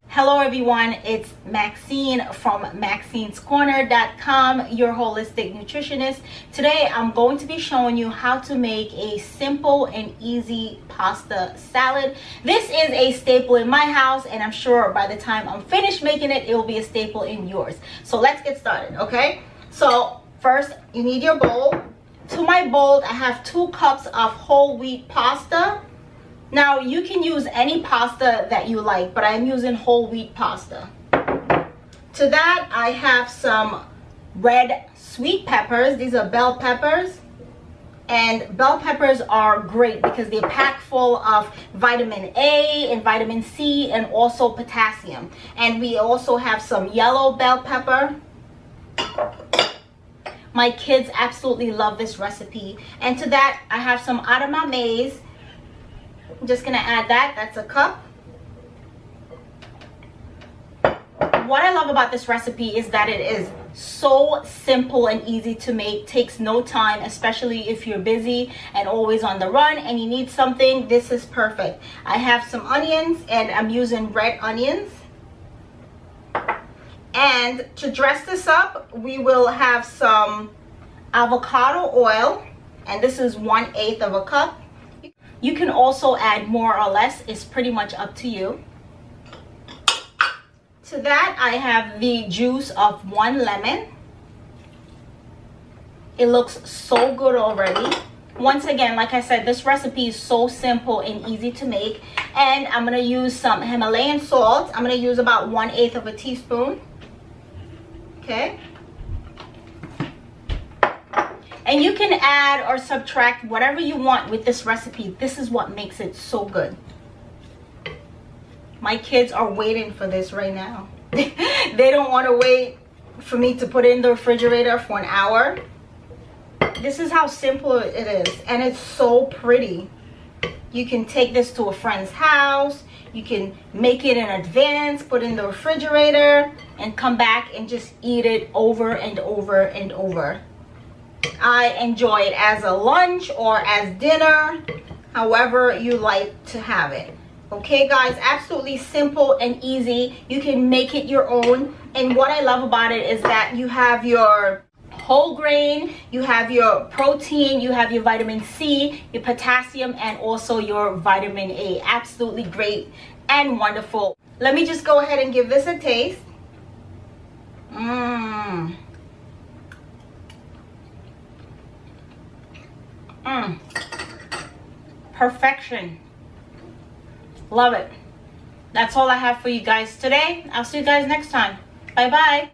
Hello everyone, it's Maxine from Maxine'sCorner.com, your holistic nutritionist. Today I'm going to be showing you how to make a simple and easy pasta salad. This is a staple in my house, and I'm sure by the time I'm finished making it, it will be a staple in yours. So let's get started, okay? So first you need your bowl. To my bowl I have 2 cups of whole wheat pasta. Now you can use any pasta that you like, but I'm using whole wheat pasta. To that I have some red sweet peppers. These are bell peppers, and bell peppers are great because they're packed full of vitamin A and vitamin C and also potassium. And we also have some yellow bell pepper. My kids absolutely love this recipe. And to that I have some edamame. I'm just gonna add that. That's a cup. What I love about this recipe is that it is so simple and easy to make. Takes no time, especially if you're busy and always on the run and you need something. This is perfect. I have some onions, and I'm using red onions. And to dress this up, we will have some avocado oil, and this is 1/8 of a cup. You can also add more or less, it's pretty much up to you. To that I have the juice of 1 lemon. It looks so good already. Once again, like I said, this recipe is so simple and easy to make. And I'm gonna use some Himalayan salt. I'm gonna use about 1/8 of a teaspoon. Okay. And you can add or subtract whatever you want with this recipe. This is what makes it so good. My kids are waiting for this right now. They don't want to wait for me to put it in the refrigerator for an hour. This is how simple it is, and it's so pretty. You can take this to a friend's house. You can make it in advance, put it in the refrigerator, and come back and just eat it over and over and over. I enjoy it as a lunch or as dinner, however you like to have it. Okay guys, absolutely simple and easy. You can make it your own. And what I love about it is that you have your whole grain, you have your protein, you have your vitamin C, your potassium, and also your vitamin A. Absolutely great and wonderful. Let me just go ahead and give this a taste. Perfection. Love it. That's all I have for you guys today. I'll see you guys next time. Bye bye.